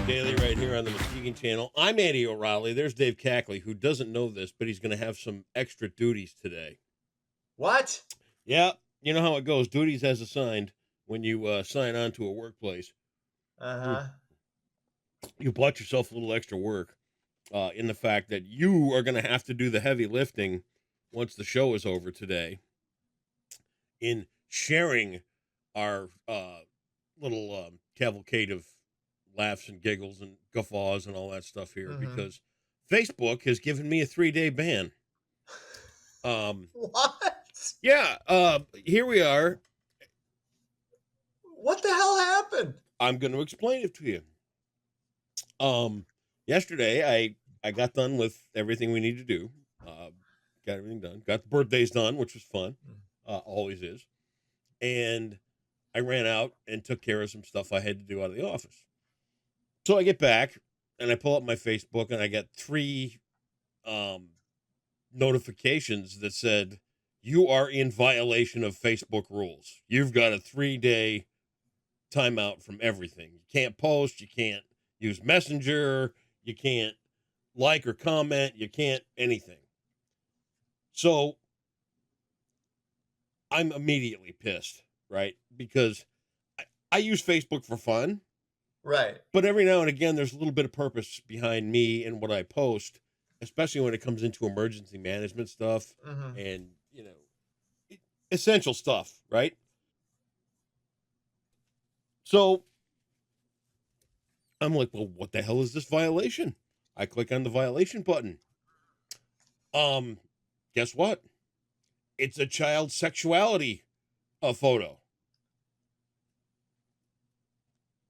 Daily right here on the Muskegon Channel. I'm Andy O'Reilly. There's Dave Cackley, who doesn't know this, but he's going to have some extra duties today. What? Yeah, you know how it goes. Duties as assigned when you sign on to a workplace. Uh-huh. You bought yourself a little extra work in the fact that you are going to have to do the heavy lifting once the show is over today in sharing our little cavalcade of laughs and giggles and guffaws and all that stuff here because Facebook has given me a 3-day ban. What? Yeah, here we are. What the hell happened? I'm going to explain it to you. Yesterday I got done with everything we need to do. Got everything done. Got the birthdays done, which was fun. Always is. And I ran out and took care of some stuff I had to do out of the office. So I get back and I pull up my Facebook and I got 3 notifications that said, you are in violation of Facebook rules. You've got a 3-day timeout from everything. You can't post, you can't use Messenger, you can't like or comment, you can't anything. So I'm immediately pissed, right? Because I use Facebook for fun. Right. But every now and again, there's a little bit of purpose behind me and what I post, especially when it comes into emergency management stuff and, essential stuff, right? So I'm like, well, what the hell is this violation? I click on the violation button. Guess what? It's a child sexuality photo.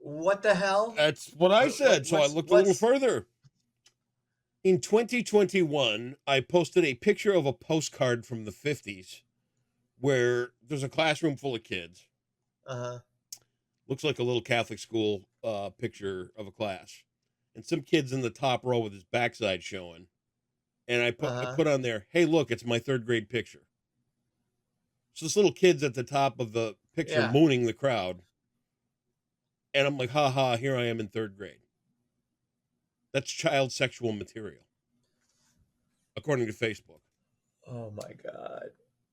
What the hell? That's what I said. So I looked a little further. In 2021, I posted a picture of a postcard from the 50s where there's a classroom full of kids. Looks like a little Catholic school picture of a class. And some kid's in the top row with his backside showing. And I put on there, hey, look, it's my 3rd grade picture. So this little kid's at the top of the picture mooning the crowd. And I'm like, ha, here I am in 3rd grade. That's child sexual material, according to Facebook. Oh, my God.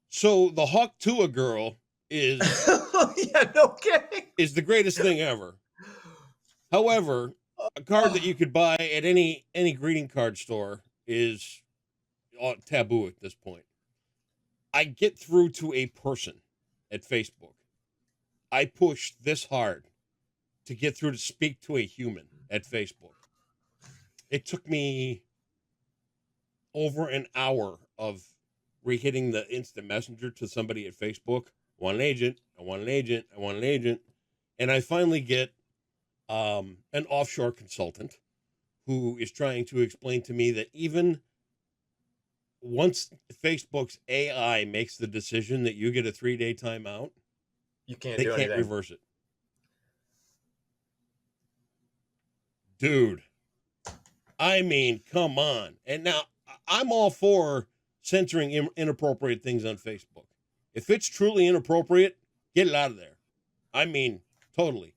So the Hawk Tuah girl is... yeah, no kidding. Is the greatest thing ever. However, a card that you could buy at any greeting card store is taboo at this point. I get through to a person at Facebook. I push this hard to get through to speak to a human at Facebook. It took me over an hour of re-hitting the instant messenger to somebody at Facebook. I want an agent. I want an agent. I want an agent. And I finally get an offshore consultant who is trying to explain to me that even once Facebook's AI makes the decision that you get a 3-day timeout, they can't reverse it. Dude, I mean, come on. And now I'm all for censoring inappropriate things on Facebook. If it's truly inappropriate, get it out of there. I mean, totally.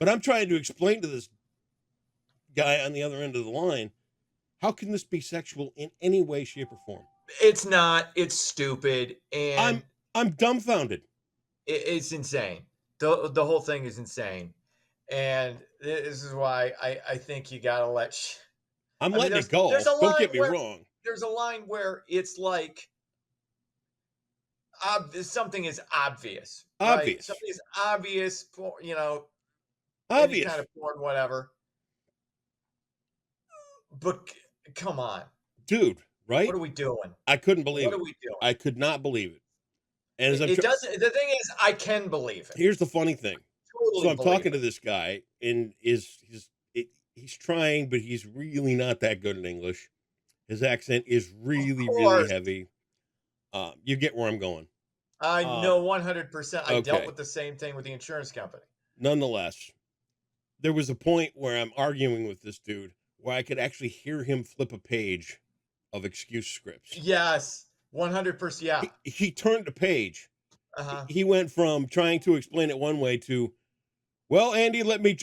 But I'm trying to explain to this guy on the other end of the line, how can this be sexual in any way, shape, or form? It's not. It's stupid. And I'm dumbfounded. It's insane. The whole thing is insane. And this is why I think you got to let... I'm letting it go. Don't get me wrong. There's a line where it's like, something is obvious. Obvious. Right? Something is obvious for, obvious. Any kind of porn, whatever. But come on. Dude, right? What are we doing? I couldn't believe it. What are we doing? I could not believe it. And it doesn't. The thing is, I can believe it. Here's the funny thing. Totally so I'm talking to this guy, and he's trying, but he's really not that good in English. His accent is really, really heavy. You get where I'm going. I know 100%. I okay. dealt with the same thing with the insurance company. Nonetheless, there was a point where I'm arguing with this dude where I could actually hear him flip a page of excuse scripts. Yes, 100%. Yeah. He turned a page. He went from trying to explain it one way to, well, Andy, let me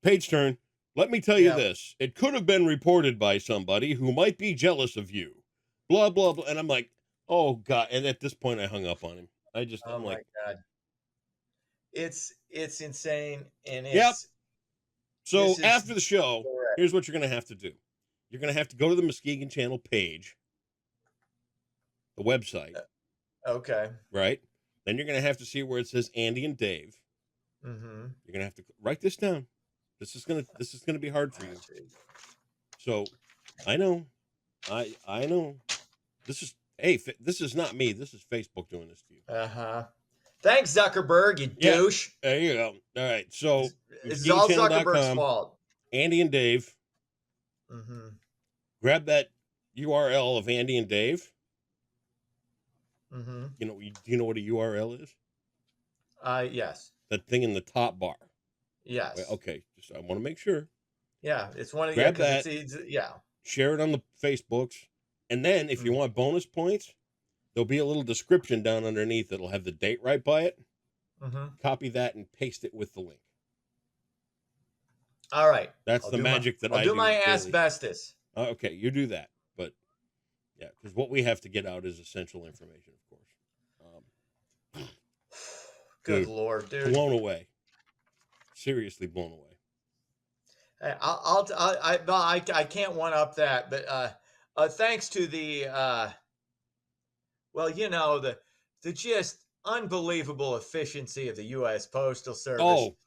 page turn. Let me tell you Yeah. this. It could have been reported by somebody who might be jealous of you. Blah, blah, blah. And I'm like, oh, God. And at this point, I hung up on him. Oh I'm my like, God. It's insane. And yep. So this is after the show, correct. here's what you're going to have to do. You're going to have to go to the Muskegon Channel page, the website, Okay. right? Then you're going to have to see where it says Andy and Dave. Mm-hmm. You're going to have to write this down. This is going to be hard for you. So I know. I know. This is not me. This is Facebook doing this to you. Uh-huh. Thanks, Zuckerberg, you douche. There you go. All right. So It's all Zuckerberg's MuskegonChannel.com, fault. Andy and Dave. Mm-hmm. Grab that URL of Andy and Dave. Mm-hmm. Do you know what a URL is? Yes. That thing in the top bar. Yes. Wait, okay. Just I want to make sure. Yeah, it's one of Grab yeah, that. yeah. Share it on the Facebooks. And then if you want bonus points, there'll be a little description down underneath that'll have the date right by it. Mm-hmm. Copy that and paste it with the link. All right. That's the magic that I do. I'll do my daily. asbestos. Okay, you do that. But yeah, because what we have to get out is essential information, of course. Good dude, Lord, dude. Blown away. Seriously blown away. Hey, I can't one up that, but thanks to the well, the just unbelievable efficiency of the U.S. Postal Service. Oh,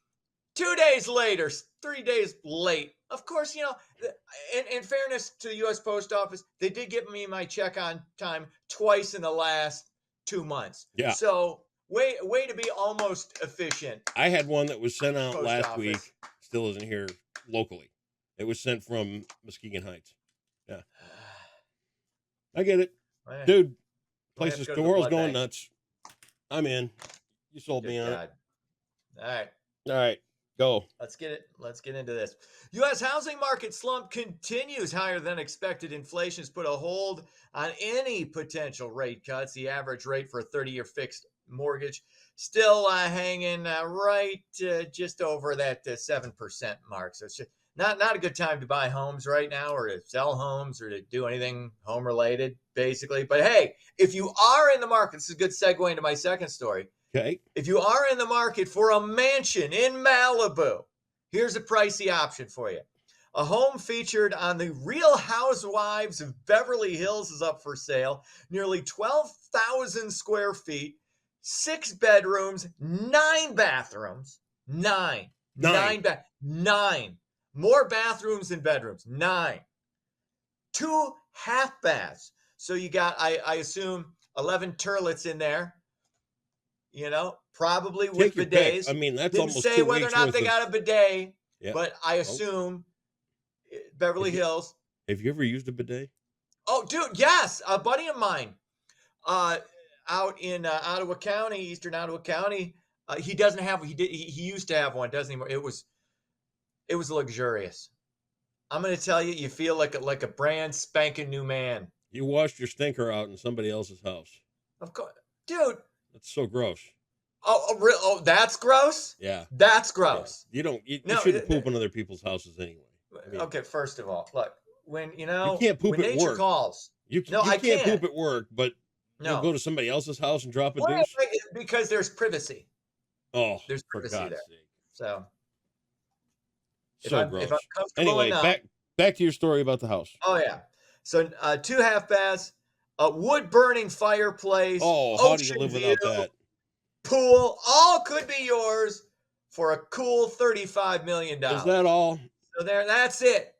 2 days later, 3 days late. Of course, in fairness to the U.S. Post Office, they did give me my check on time twice in the last 2 months. Yeah. So way to be almost efficient. I had one that was sent out Post last office. week. Still isn't here locally. It was sent from Muskegon Heights. Yeah. I get it. Dude, the world's going nuts. I'm in. You sold me on it. All right. Go. Let's get into this. U.S. housing market slump continues. Higher than expected inflation has put a hold on any potential rate cuts. The average rate for a 30-year fixed mortgage still hanging right just over that 7% mark. So it's just not a good time to buy homes right now, or to sell homes, or to do anything home related, basically. But hey, if you are in the market, this is a good segue into my second story. Okay. If you are in the market for a mansion in Malibu, here's a pricey option for you. A home featured on the Real Housewives of Beverly Hills is up for sale. Nearly 12,000 square feet, 6 bedrooms, 9 bathrooms. 9. 9. More bathrooms than bedrooms. 9. 2 half baths. So you got, I assume, 11 turlets in there. Probably with bidets. I mean, that's Didn't almost say 2 whether or weeks not worth they got a bidet, but I assume Beverly Hills. Have you ever used a bidet? Oh, dude, yes. A buddy of mine out in Ottawa County, Eastern Ottawa County, he doesn't have. He used to have one, doesn't anymore. It was luxurious. I'm going to tell you, you feel like a brand spanking new man. You washed your stinker out in somebody else's house. Of course, dude. That's so gross. Oh, that's gross? Yeah. That's gross. Yeah. You shouldn't poop in other people's houses anyway. I mean, okay, first of all, look, when you can't poop when at nature work. calls. You can't poop at work, but you'll go to somebody else's house and drop a deuce? Because there's privacy. Oh, there's privacy there. Sake. So gross. If I'm comfortable anyway, enough, back to your story about the house. Oh yeah. So 2 half baths, a wood burning fireplace. Oh, how do you live without that? Pool, all could be yours for a cool $35 million. Is that all? So that's it.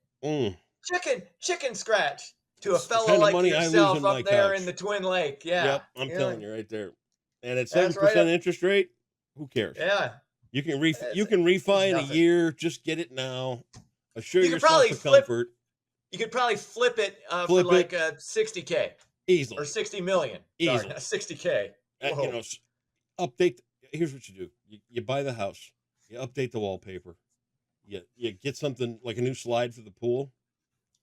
Chicken scratch to a fellow like yourself up there in the Twin Lake. Yeah. Yep, I'm telling you right there. And at 7% interest rate, who cares? Yeah. You can refi in a year. Just get it now. Assure yourself of comfort. You could probably flip it for like $60K. Easily. Or $60 million. Easily. Sorry, not $60K. Update. Here's what you do. You buy the house. You update the wallpaper. You get something like a new slide for the pool.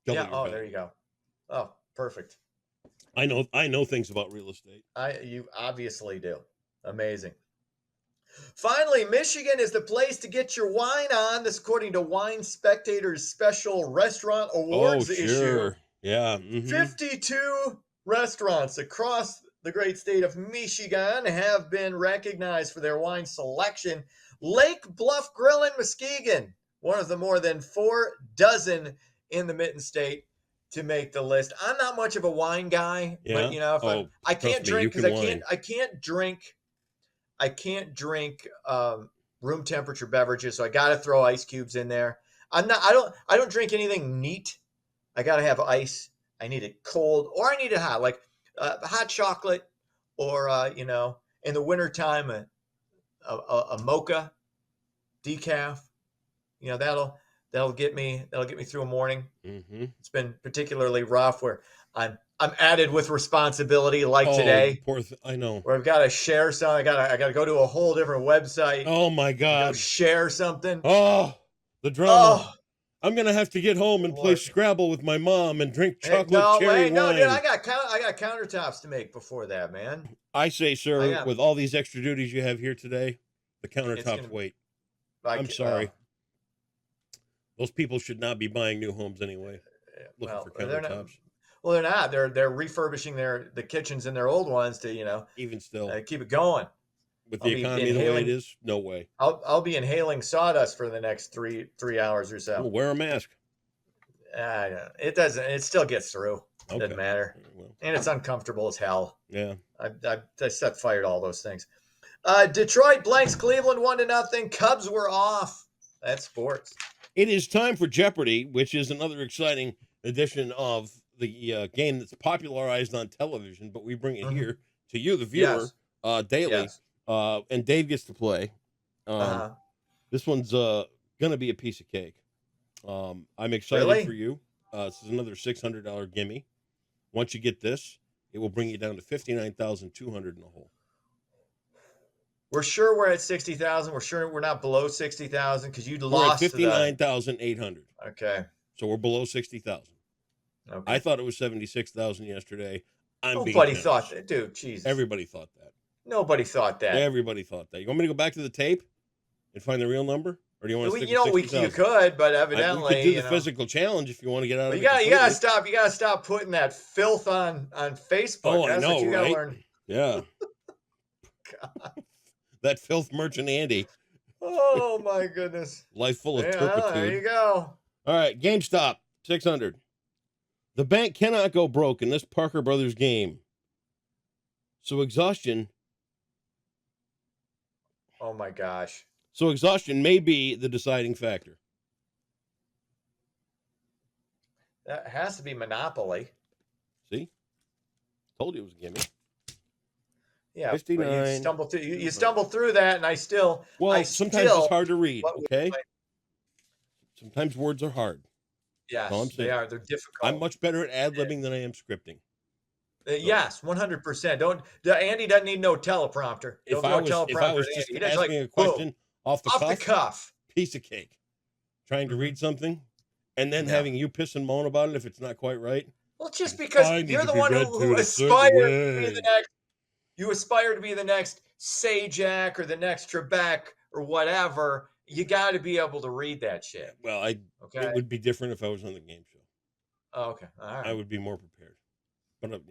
There you go. Oh, perfect. I know things about real estate. You obviously do. Amazing. Finally, Michigan is the place to get your wine on. This, according to Wine Spectator's special restaurant Oh, awards issue. sure. Yeah. Mm-hmm. 52 restaurants across the great state of Michigan have been recognized for their wine selection. Lake Bluff Grill in Muskegon, one of the more than 4 dozen in the Mitten State to make the list. I'm not much of a wine guy, Yeah. but if Oh, I trust can't me, you drink because can wine. I can't drink room temperature beverages, so I got to throw ice cubes in there. I don't drink anything neat. I got to have ice. I need it cold or I need it hot, like hot chocolate or, in the wintertime, a mocha decaf. That'll get me through a morning. Mm-hmm. It's been particularly rough where I'm added with responsibility like Oh, today, I know. where I've got to share something. I got to go to a whole different website. Oh my Go God. share something. Oh, the drama. Oh, I'm gonna have to get home and play Lord. Scrabble with my mom and drink chocolate no, cherry wait, no, wine. dude, I got countertops to make before that, man. I say, sir, I am. with all these extra duties you have here today, the gonna- countertops wait. Like, I'm sorry. Those people should not be buying new homes anyway. Looking well, for they're not. countertops. Well, they're not. They're refurbishing the kitchens in their old ones to Even still, keep it going. with I'll the be economy the way inhaling- it is, no way. I'll be inhaling sawdust for the next three hours or Well, so. wear a mask. It doesn't. It still gets through. Okay. Doesn't matter, Well, and it's uncomfortable as hell. yeah. I set fire to all those things. Detroit blanks Cleveland 1-0. Cubs were off. That's sports. It is time for Jeopardy, which is another exciting edition of the game that's popularized on television, but we bring it Mhm. here to you, the viewer, daily. Yes. And Dave gets to play. This one's gonna be a piece of cake. I'm excited Really? for you. This is another $600 gimme. Once you get this, it will bring you down to 59,200 in the hole. We're sure we're at 60,000. We're sure we're not below 60,000 because you We're at lost to the. 59,800. Okay. So we're below 60,000. Okay. I thought it was 76,000 yesterday. I'm being Nobody generous. thought that, dude. Jesus. Everybody thought that. Nobody thought that. Everybody thought that. You want me to go back to the tape and find the real number, or do you want to stick You with 60,000? could, but We evidently, could do the physical challenge if you want to get out But of you it. gotta completely. stop. You gotta stop putting that filth on Facebook. Oh, I That's know, what you gotta right? learn. Yeah. That filth merchant Andy, Oh my goodness. life full of Yeah, there turpitude. you go. All right, GameStop, 600. The bank cannot go broke in this Parker Brothers game. So exhaustion Oh my gosh. may be the deciding factor. That has to be Monopoly. See? Told you it was a gimme. Yeah, but 59. you stumble through that, and I still. Well, sometimes it's hard to read, what would okay? I- Sometimes words are hard. Yes, all I'm they saying. are. They're difficult. I'm much better at ad-libbing than I am scripting. Yes, 100%. Andy doesn't need no teleprompter. If Don't I throw a was teleprompter just at Andy. He does asking a boom, question off the off cuff, the cuff. piece of cake. Trying to read something and then Yeah. having you piss and moan about it if it's not quite right. Well, just because I need you're to the be one read who to a certain aspired to be way. the next. You aspire to be the next Sajak or the next Trebek or whatever. You got to be able to read that shit. Well, Okay. it would be different if I was on the game show. Oh, okay. All right. I would be more prepared. But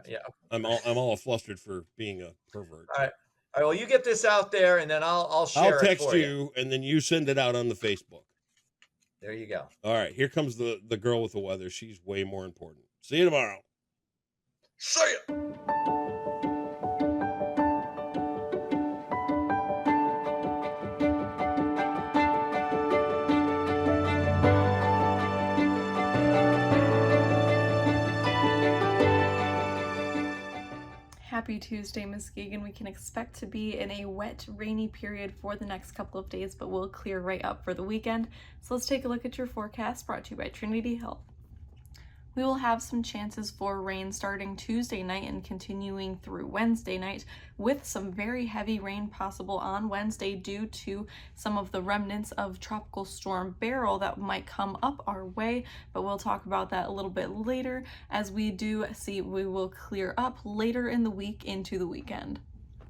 Yeah. I'm all flustered for being a pervert. All right. Well, you get this out there, and then I'll share I'll it text for you, and then you send it out on the Facebook. There you go. All right, here comes the girl with the weather. She's way more important. See you tomorrow. See ya. Happy Tuesday, Muskegon. We can expect to be in a wet, rainy period for the next couple of days, but we'll clear right up for the weekend. So let's take a look at your forecast brought to you by Trinity Health. We will have some chances for rain starting Tuesday night and continuing through Wednesday night, with some very heavy rain possible on Wednesday due to some of the remnants of Tropical Storm Beryl that might come up our way, but we'll talk about that a little bit later as we do see we will clear up later in the week into the weekend.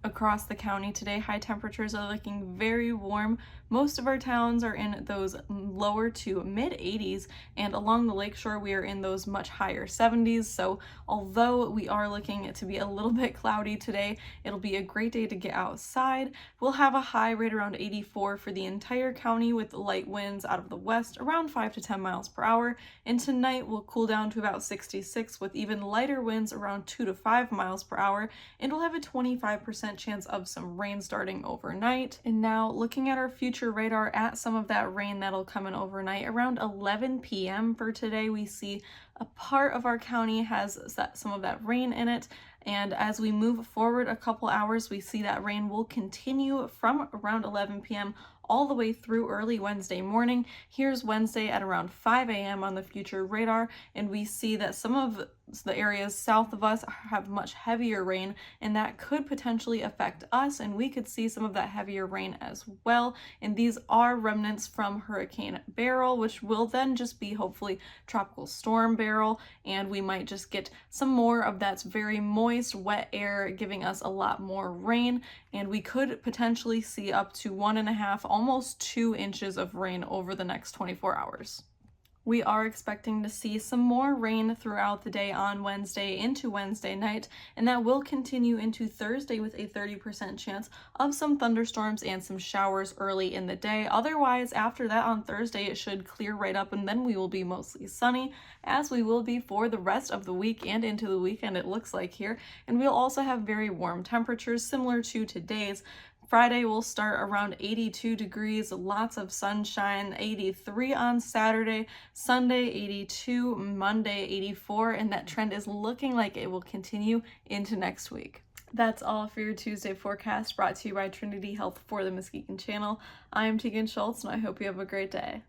Across the county today, high temperatures are looking very warm. Most of our towns are in those lower to mid 80s, and along the lakeshore we are in those much higher 70s. So although we are looking to be a little bit cloudy today, it'll be a great day to get outside. We'll have a high right around 84 for the entire county, with light winds out of the west around 5 to 10 miles per hour. And tonight we'll cool down to about 66 with even lighter winds around 2 to 5 miles per hour, and we'll have a 25% chance of some rain starting overnight. And now looking at our future radar at some of that rain that'll come in overnight, around 11 p.m. for today, we see a part of our county has some of that rain in it. And as we move forward a couple hours, we see that rain will continue from around 11 p.m. all the way through early Wednesday morning. Here's Wednesday at around 5 a.m. on the future radar, and we see that some of the areas south of us have much heavier rain, and that could potentially affect us, and we could see some of that heavier rain as well. And these are remnants from Hurricane Beryl, which will then just be hopefully Tropical Storm Beryl, and we might just get some more of that very moist, wet air giving us a lot more rain, and we could potentially see up to 1.5, almost 2 inches of rain over the next 24 hours. We are expecting to see some more rain throughout the day on Wednesday into Wednesday night, and that will continue into Thursday with a 30% chance of some thunderstorms and some showers early in the day. Otherwise, after that on Thursday, it should clear right up, and then we will be mostly sunny, as we will be for the rest of the week and into the weekend, it looks like here. And we'll also have very warm temperatures similar to today's. Friday will start around 82 degrees, lots of sunshine, 83 on Saturday, Sunday 82, Monday 84, and that trend is looking like it will continue into next week. That's all for your Tuesday forecast, brought to you by Trinity Health for the Muskegon Channel. I am Tegan Schultz, and I hope you have a great day.